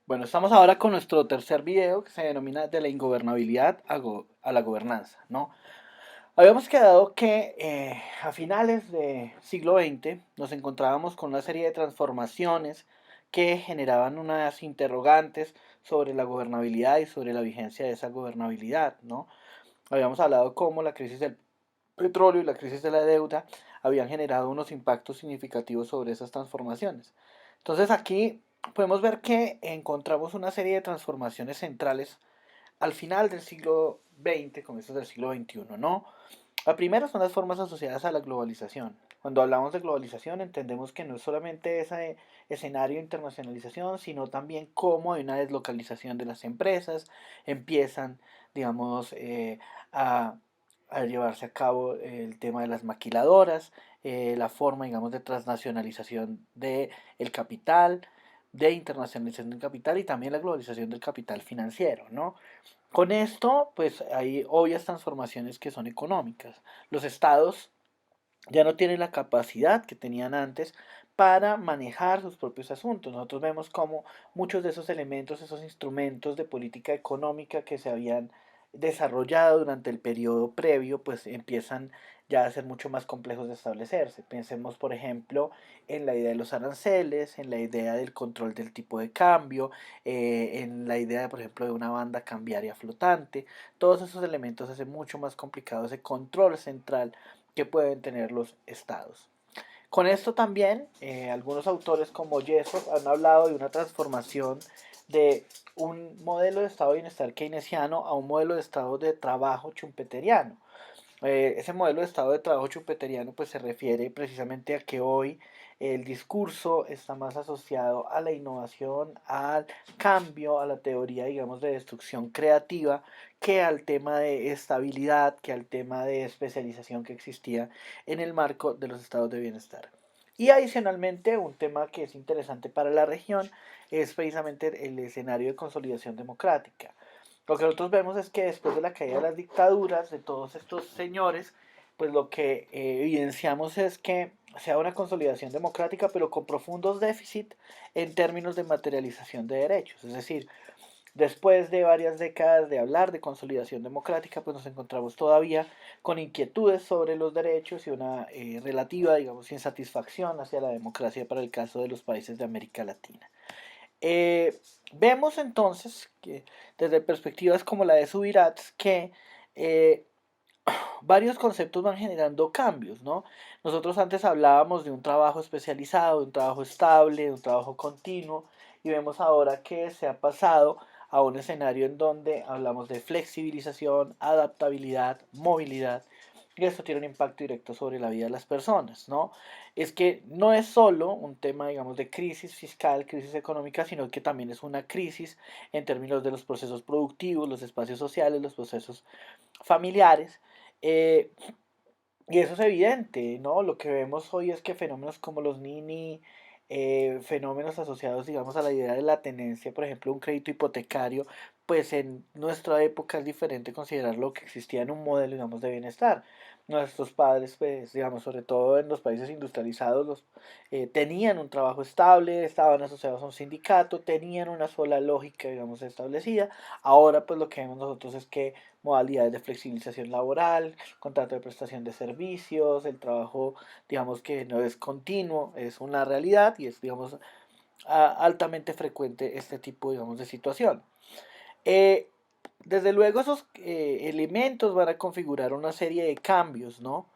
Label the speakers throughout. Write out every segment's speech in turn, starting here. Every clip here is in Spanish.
Speaker 1: Bueno, estamos ahora con nuestro tercer video que se denomina de la ingobernabilidad a la gobernanza, ¿no? Habíamos quedado que a finales del siglo XX nos encontrábamos con una serie de transformaciones que generaban unas interrogantes sobre la gobernabilidad y sobre la vigencia de esa gobernabilidad, ¿no? Habíamos hablado cómo la crisis del petróleo y la crisis de la deuda habían generado unos impactos significativos sobre esas transformaciones. Entonces aquí podemos ver que encontramos una serie de transformaciones centrales al final del siglo XX, comienzos del siglo XXI, ¿no? La primera son las formas asociadas a la globalización. Cuando hablamos de globalización entendemos que no es solamente ese escenario de internacionalización, sino también cómo hay una deslocalización de las empresas, empiezan, digamos, a, a llevarse a cabo el tema de las maquiladoras, la forma, digamos, de transnacionalización del capital, de internacionalización del capital y también la globalización del capital financiero, ¿no? Con esto, pues hay obvias transformaciones que son económicas. Los estados ya no tienen la capacidad que tenían antes para manejar sus propios asuntos. Nosotros vemos cómo muchos de esos elementos, esos instrumentos de política económica que se habían desarrollado durante el periodo previo, pues empiezan ya a ser mucho más complejos de establecerse. Pensemos, por ejemplo, en la idea de los aranceles, en la idea del control del tipo de cambio, en la idea, por ejemplo, de una banda cambiaria flotante. Todos esos elementos hacen mucho más complicado ese control central que pueden tener los estados. Con esto también, algunos autores como Jessop han hablado de una transformación de un modelo de estado de bienestar keynesiano a un modelo de estado de trabajo schumpeteriano. Ese modelo de estado de trabajo schumpeteriano pues se refiere precisamente a que hoy el discurso está más asociado a la innovación, al cambio, a la teoría, digamos, de destrucción creativa, que al tema de estabilidad, que al tema de especialización que existía en el marco de los estados de bienestar. Y adicionalmente, un tema que es interesante para la región es precisamente el escenario de consolidación democrática. Lo que nosotros vemos es que después de la caída de las dictaduras, de todos estos señores, pues lo que evidenciamos es que se da una consolidación democrática, pero con profundos déficits en términos de materialización de derechos. Es decir, después de varias décadas de hablar de consolidación democrática, pues nos encontramos todavía con inquietudes sobre los derechos y una relativa, digamos, insatisfacción hacia la democracia para el caso de los países de América Latina. Eh, Vemos entonces que desde perspectivas como la de Subirats que eh, varios conceptos van generando cambios, ¿no? Nosotros antes hablábamos de un trabajo especializado, de un trabajo estable, de un trabajo continuo, y vemos ahora que se ha pasado a un escenario en donde hablamos de flexibilización, adaptabilidad, movilidad, y esto tiene un impacto directo sobre la vida de las personas, ¿no? Es que no es solo un tema, digamos, de crisis fiscal, crisis económica, sino que también es una crisis en términos de los procesos productivos, los espacios sociales, los procesos familiares, eh, y eso es evidente, ¿no? Lo que vemos hoy es que fenómenos como los Nini, fenómenos asociados, digamos, a la idea de la tenencia, por ejemplo, un crédito hipotecario, pues en nuestra época es diferente considerar lo que existía en un modelo, digamos, de bienestar. Nuestros padres, pues, digamos, sobre todo en los países industrializados, tenían un trabajo estable, estaban asociados a un sindicato, tenían una sola lógica, digamos, establecida. Ahora, pues, lo que vemos nosotros es que modalidades de flexibilización laboral, contrato de prestación de servicios, el trabajo, digamos que no es continuo, es una realidad y es, digamos, altamente frecuente este tipo, digamos, de situación. Eh, Desde luego esos elementos van a configurar una serie de cambios, ¿no?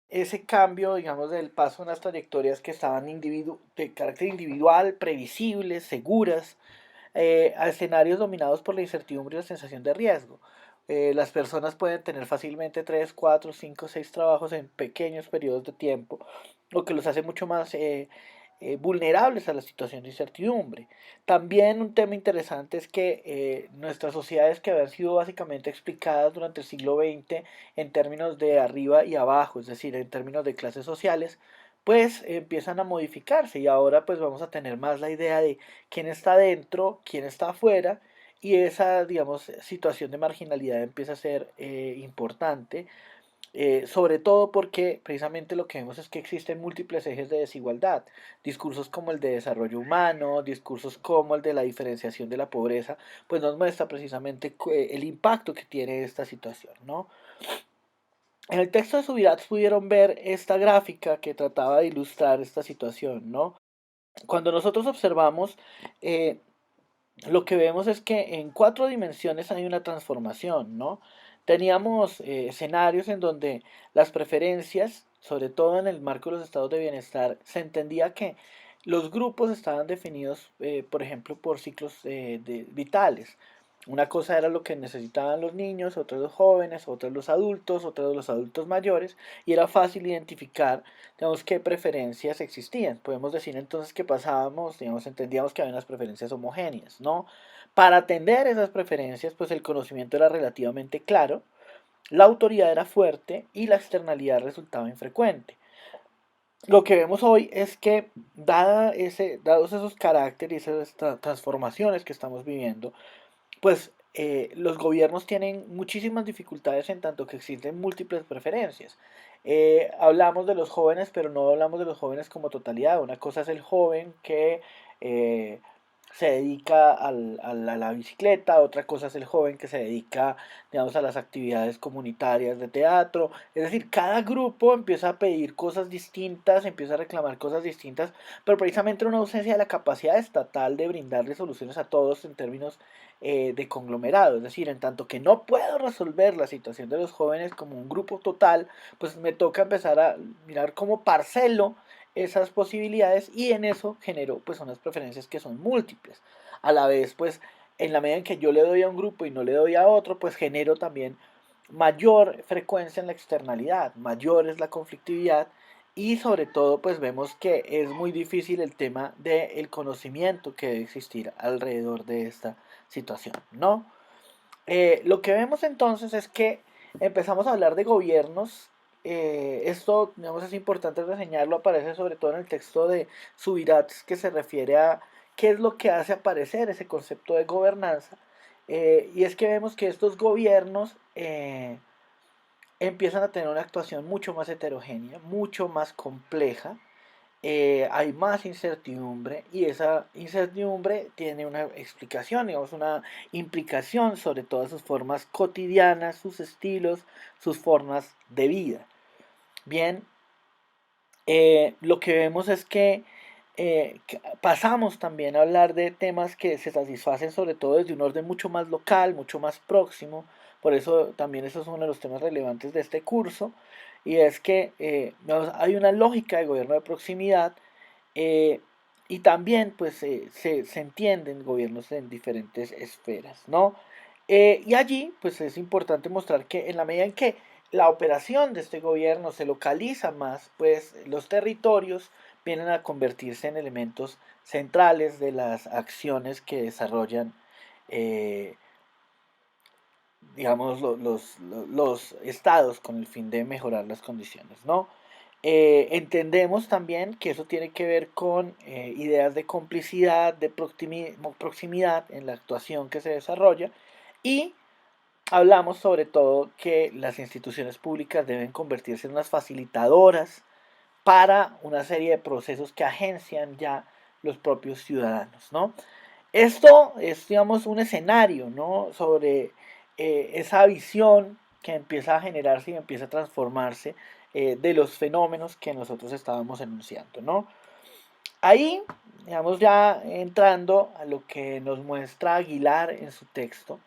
Speaker 1: Ese cambio, digamos, del paso a unas trayectorias que estaban de carácter individual, previsibles, seguras, a escenarios dominados por la incertidumbre y la sensación de riesgo. Las personas pueden tener fácilmente 3 4 5 6 trabajos en pequeños periodos de tiempo, lo que los hace mucho más vulnerables a la situación de incertidumbre. También un tema interesante es que nuestras sociedades que habían sido básicamente explicadas durante el siglo XX en términos de arriba y abajo, es decir, en términos de clases sociales, pues empiezan a modificarse y ahora pues vamos a tener más la idea de quién está dentro, quién está afuera, y esa, digamos, situación de marginalidad empieza a ser importante. sobre todo porque precisamente lo que vemos es que existen múltiples ejes de desigualdad, discursos como el de desarrollo humano, discursos como el de la diferenciación de la pobreza, pues nos muestra precisamente el impacto que tiene esta situación, ¿no? En el texto de Subirats pudieron ver esta gráfica que trataba de ilustrar esta situación, ¿no? Cuando nosotros observamos, eh, lo que vemos es que en cuatro dimensiones hay una transformación, ¿no? Teníamos escenarios en donde las preferencias, sobre todo en el marco de los estados de bienestar, se entendía que los grupos estaban definidos, por ejemplo, por ciclos vitales. Una cosa era lo que necesitaban los niños, otra los jóvenes, otra los adultos, otra los adultos mayores, y era fácil identificar, digamos, qué preferencias existían. Podemos decir entonces que pasábamos, digamos, entendíamos que había unas preferencias homogéneas, ¿no? Para atender esas preferencias, pues el conocimiento era relativamente claro, la autoridad era fuerte y la externalidad resultaba infrecuente. Lo que vemos hoy es que, dados esos caracteres y esas transformaciones que estamos viviendo, pues los gobiernos tienen muchísimas dificultades en tanto que existen múltiples preferencias. Hablamos de los jóvenes, pero no hablamos de los jóvenes como totalidad. Una cosa es el joven que eh, se dedica a la bicicleta, otra cosa es el joven que se dedica, digamos, a las actividades comunitarias de teatro. Es decir, cada grupo empieza a pedir cosas distintas, empieza a reclamar cosas distintas, pero precisamente una ausencia de la capacidad estatal de brindarle soluciones a todos en términos de conglomerado. Es decir, en tanto que no puedo resolver la situación de los jóvenes como un grupo total, pues me toca empezar a mirar cómo parcelo esas posibilidades y en eso genero pues unas preferencias que son múltiples. A la vez, pues en la medida en que yo le doy a un grupo y no le doy a otro, pues genero también mayor frecuencia en la externalidad, mayor es la conflictividad y sobre todo pues vemos que es muy difícil el tema del conocimiento que debe existir alrededor de esta situación, ¿no? Lo que vemos entonces es que empezamos a hablar de gobiernos. Esto, digamos, es importante reseñarlo, aparece sobre todo en el texto de Subirats, que se refiere a qué es lo que hace aparecer ese concepto de gobernanza. Y es que vemos que estos gobiernos empiezan a tener una actuación mucho más heterogénea, mucho más compleja, hay más incertidumbre y esa incertidumbre tiene una explicación, digamos, una implicación sobre todas sus formas cotidianas, sus estilos, sus formas de vida. Bien, lo que vemos es que pasamos también a hablar de temas que se satisfacen sobre todo desde un orden mucho más local, mucho más próximo. Por eso también eso es uno de los temas relevantes de este curso. Y es que hay una lógica de gobierno de proximidad eh, y también pues se entienden gobiernos en diferentes esferas, ¿no? Y allí pues es importante mostrar que en la medida en que la operación de este gobierno se localiza más, pues los territorios vienen a convertirse en elementos centrales de las acciones que desarrollan, eh, digamos, los estados con el fin de mejorar las condiciones, ¿no? Entendemos también que eso tiene que ver con ideas de complicidad, de proximidad en la actuación que se desarrolla y hablamos sobre todo que las instituciones públicas deben convertirse en unas facilitadoras para una serie de procesos que agencian ya los propios ciudadanos, ¿no? Esto es, digamos, un escenario, ¿no? Sobre esa visión que empieza a generarse y empieza a transformarse de los fenómenos que nosotros estábamos enunciando, ¿no? Ahí, digamos, ya entrando a lo que nos muestra Aguilar en su texto,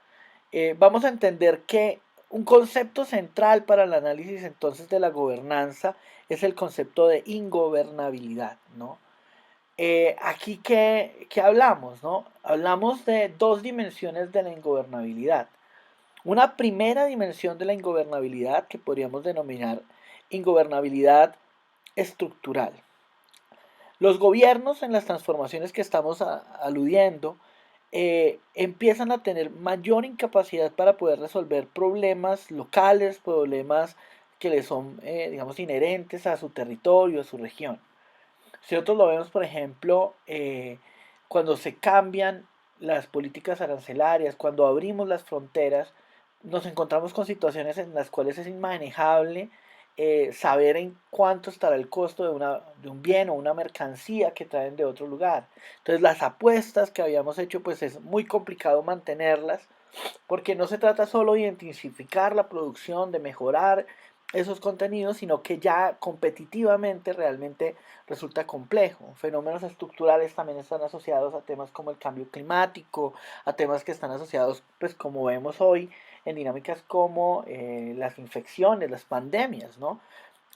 Speaker 1: vamos a entender que un concepto central para el análisis entonces de la gobernanza es el concepto de ingobernabilidad, ¿no? Aquí ¿qué hablamos, no? Hablamos de dos dimensiones de la ingobernabilidad. Una primera dimensión de la ingobernabilidad que podríamos denominar ingobernabilidad estructural. Los gobiernos en las transformaciones que estamos aludiendo empiezan a tener mayor incapacidad para poder resolver problemas locales, problemas que les son, digamos, inherentes a su territorio, a su región. Si nosotros lo vemos, por ejemplo, cuando se cambian las políticas arancelarias, cuando abrimos las fronteras, nos encontramos con situaciones en las cuales es inmanejable saber en cuánto estará el costo de un bien o una mercancía que traen de otro lugar. Entonces las apuestas que habíamos hecho pues es muy complicado mantenerlas porque no se trata solo de intensificar la producción, de mejorar esos contenidos, sino que ya competitivamente realmente resulta complejo. Fenómenos estructurales también están asociados a temas como el cambio climático, a temas que están asociados, pues como vemos hoy, en dinámicas como las infecciones, las pandemias, ¿no?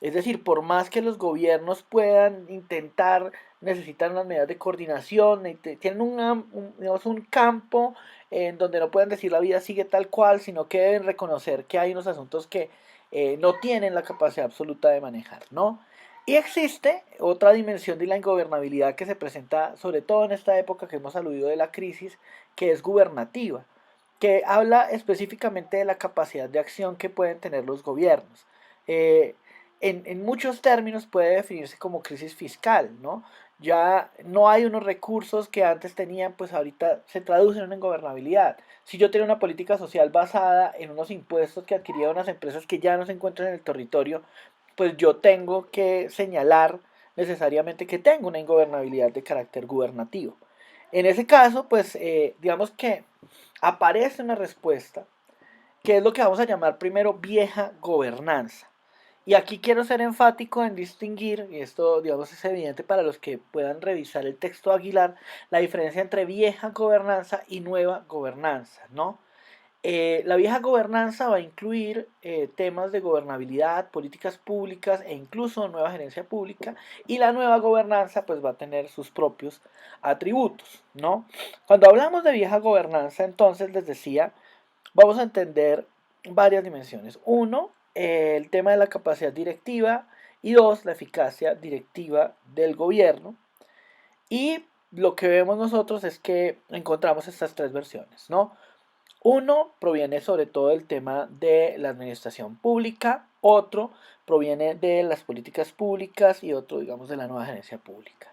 Speaker 1: Es decir, por más que los gobiernos puedan intentar, necesitan unas medidas de coordinación, tienen digamos, un campo en donde no pueden decir la vida sigue tal cual, sino que deben reconocer que hay unos asuntos que no tienen la capacidad absoluta de manejar, ¿no? Y existe otra dimensión de la ingobernabilidad que se presenta, sobre todo en esta época que hemos aludido de la crisis, que es gubernativa, que habla específicamente de la capacidad de acción que pueden tener los gobiernos. Eh, en muchos términos puede definirse como crisis fiscal, ¿no? Ya no hay unos recursos que antes tenían, pues ahorita se traducen en gobernabilidad. Si yo tenía una política social basada en unos impuestos que adquirían unas empresas que ya no se encuentran en el territorio, pues yo tengo que señalar necesariamente que tengo una ingobernabilidad de carácter gubernativo. En ese caso, pues digamos que aparece una respuesta que es lo que vamos a llamar primero vieja gobernanza. Y aquí quiero ser enfático en distinguir, y esto digamos es evidente para los que puedan revisar el texto de Aguilar, la diferencia entre vieja gobernanza y nueva gobernanza, ¿no? La vieja gobernanza va a incluir temas de gobernabilidad, políticas públicas e incluso nueva gerencia pública, y la nueva gobernanza pues va a tener sus propios atributos, ¿no? Cuando hablamos de vieja gobernanza, entonces les decía, vamos a entender varias dimensiones. Uno, el tema de la capacidad directiva y dos, la eficacia directiva del gobierno. Y lo que vemos nosotros es que encontramos estas tres versiones, ¿no? Uno proviene sobre todo del tema de la administración pública, otro proviene de las políticas públicas y otro, digamos, de la nueva gerencia pública.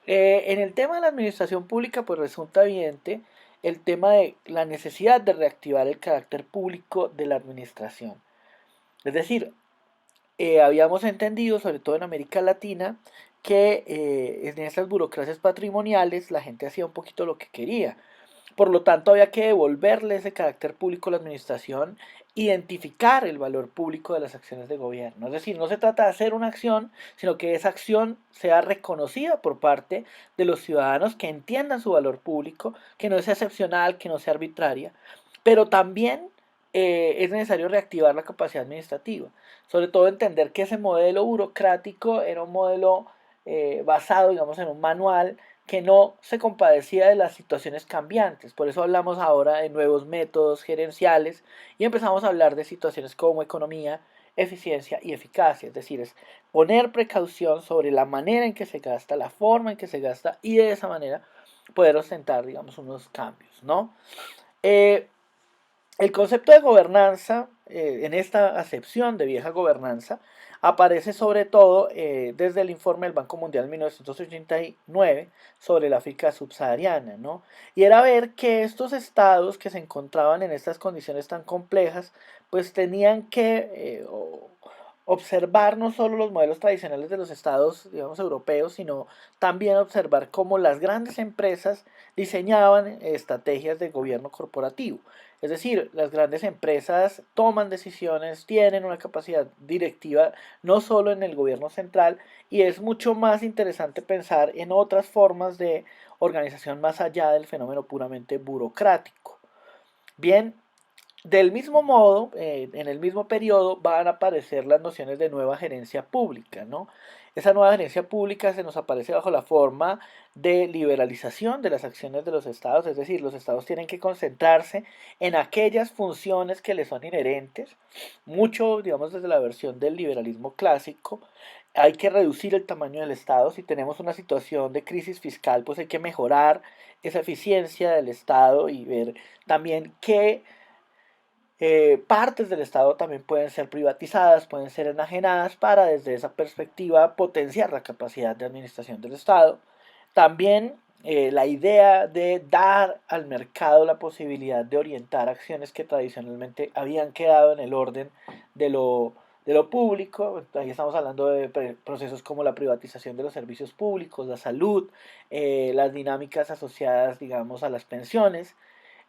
Speaker 1: En el tema de la administración pública, pues resulta evidente el tema de la necesidad de reactivar el carácter público de la administración. Es decir, habíamos entendido, sobre todo en América Latina, que en esas burocracias patrimoniales la gente hacía un poquito lo que quería. Por lo tanto, había que devolverle ese carácter público a la administración, identificar el valor público de las acciones de gobierno. Es decir, no se trata de hacer una acción, sino que esa acción sea reconocida por parte de los ciudadanos que entiendan su valor público, que no sea excepcional, que no sea arbitraria, pero también es necesario reactivar la capacidad administrativa. Sobre todo entender que ese modelo burocrático era un modelo basado, digamos, en un manual que no se compadecía de las situaciones cambiantes. Por eso hablamos ahora de nuevos métodos gerenciales y empezamos a hablar de situaciones como economía, eficiencia y eficacia. Es decir, es poner precaución sobre la manera en que se gasta, la forma en que se gasta y de esa manera poder ostentar, digamos, unos cambios, ¿no? Eh, el concepto de gobernanza, en esta acepción de vieja gobernanza, aparece sobre todo desde el informe del Banco Mundial 1989 sobre la África subsahariana, ¿no? Y era ver que estos estados que se encontraban en estas condiciones tan complejas, pues tenían que observar no solo los modelos tradicionales de los estados, digamos, europeos, sino también observar cómo las grandes empresas diseñaban estrategias de gobierno corporativo. Es decir, las grandes empresas toman decisiones, tienen una capacidad directiva no solo en el gobierno central, y es mucho más interesante pensar en otras formas de organización más allá del fenómeno puramente burocrático. Bien, del mismo modo, en el mismo periodo van a aparecer las nociones de nueva gerencia pública, ¿no? Esa nueva gerencia pública se nos aparece bajo la forma de liberalización de las acciones de los estados, es decir, los estados tienen que concentrarse en aquellas funciones que les son inherentes, mucho, digamos, desde la versión del liberalismo clásico. Hay que reducir el tamaño del estado. Si tenemos una situación de crisis fiscal, pues hay que mejorar esa eficiencia del estado y ver también qué partes del Estado también pueden ser privatizadas, pueden ser enajenadas para desde esa perspectiva potenciar la capacidad de administración del Estado. También la idea de dar al mercado la posibilidad de orientar acciones que tradicionalmente habían quedado en el orden de lo de lo público. Ahí estamos hablando de procesos como la privatización de los servicios públicos, la salud, las dinámicas asociadas, digamos, a las pensiones,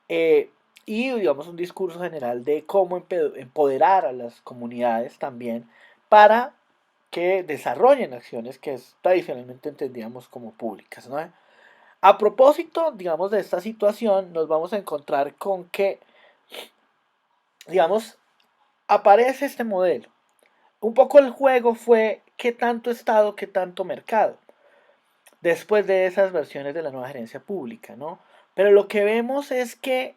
Speaker 1: eh, y, digamos, un discurso general de cómo empoderar a las comunidades también para que desarrollen acciones que tradicionalmente entendíamos como públicas, ¿no? A propósito, digamos, de esta situación, nos vamos a encontrar con que, digamos, aparece este modelo. Un poco el juego fue qué tanto Estado, qué tanto mercado, después de esas versiones de la nueva gerencia pública, ¿no? Pero lo que vemos es que,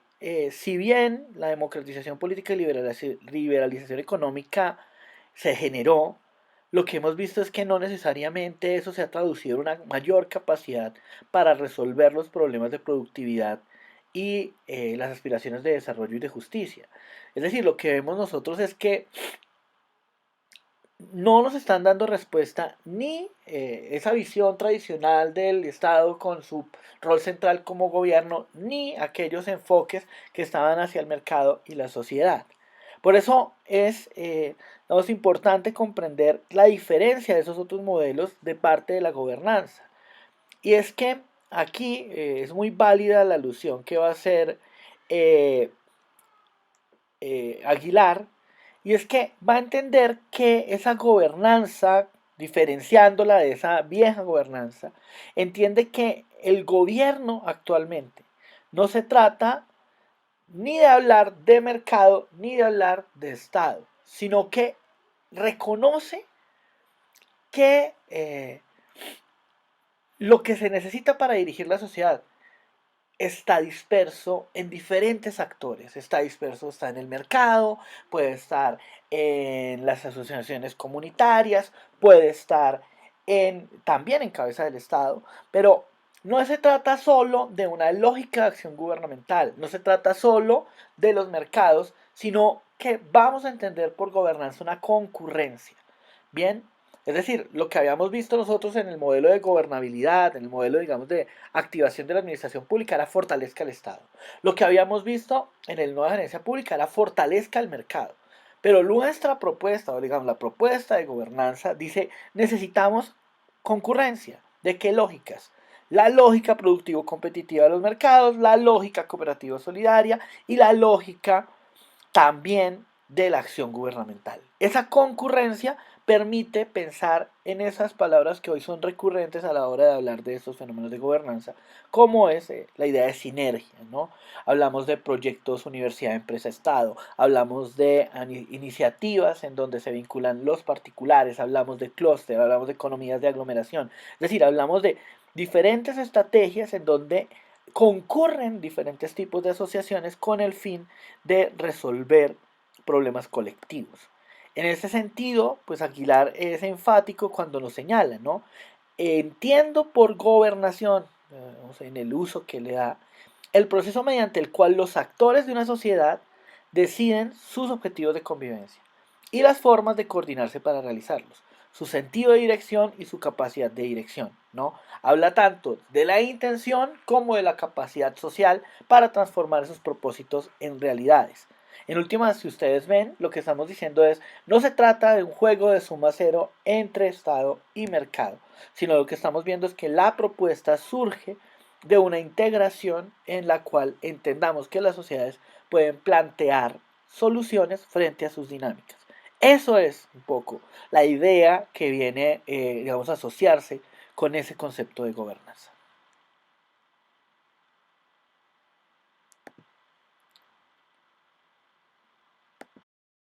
Speaker 1: si bien la democratización política y liberalización económica se generó, lo que hemos visto es que no necesariamente eso se ha traducido en una mayor capacidad para resolver los problemas de productividad y, las aspiraciones de desarrollo y de justicia. Es decir, lo que vemos nosotros es que no nos están dando respuesta ni, esa visión tradicional del Estado con su rol central como gobierno, ni aquellos enfoques que estaban hacia el mercado y la sociedad. Por eso es importante comprender la diferencia de esos otros modelos de parte de la gobernanza. Y es que aquí, es muy válida la alusión que va a hacer, eh, Aguilar, y es que va a entender que esa gobernanza, diferenciándola de esa vieja gobernanza, entiende que el gobierno actualmente no se trata ni de hablar de mercado ni de hablar de Estado, sino que reconoce que, lo que se necesita para dirigir la sociedad está disperso en diferentes actores. Está disperso, está en el mercado, puede estar en las asociaciones comunitarias, puede estar también en cabeza del Estado, pero no se trata solo de una lógica de acción gubernamental, no se trata solo de los mercados, sino que vamos a entender por gobernanza una concurrencia. Bien, es decir, lo que habíamos visto nosotros en el modelo de gobernabilidad, en el modelo, digamos, de activación de la administración pública, era fortalezca el Estado. Lo que habíamos visto en el nueva gerencia pública era fortalezca el mercado. Pero nuestra propuesta, o digamos, la propuesta de gobernanza, dice, necesitamos concurrencia. ¿De qué lógicas? La lógica productivo-competitiva de los mercados, la lógica cooperativa-solidaria y la lógica también de la acción gubernamental. Esa concurrencia permite pensar en esas palabras que hoy son recurrentes a la hora de hablar de estos fenómenos de gobernanza, como es, la idea de sinergia, ¿no? Hablamos de proyectos universidad, empresa, Estado, hablamos de iniciativas en donde se vinculan los particulares, hablamos de clúster, hablamos de economías de aglomeración, es decir, hablamos de diferentes estrategias en donde concurren diferentes tipos de asociaciones con el fin de resolver problemas colectivos. En ese sentido, pues Aguilar es enfático cuando nos señala, ¿no? Entiendo por gobernación, en el uso que le da, el proceso mediante el cual los actores de una sociedad deciden sus objetivos de convivencia y las formas de coordinarse para realizarlos, su sentido de dirección y su capacidad de dirección, ¿no? Habla tanto de la intención como de la capacidad social para transformar esos propósitos en realidades. En últimas, si ustedes ven, lo que estamos diciendo es, no se trata de un juego de suma cero entre Estado y mercado, sino lo que estamos viendo es que la propuesta surge de una integración en la cual entendamos que las sociedades pueden plantear soluciones frente a sus dinámicas. Eso es un poco la idea que viene, digamos, a asociarse con ese concepto de gobernanza.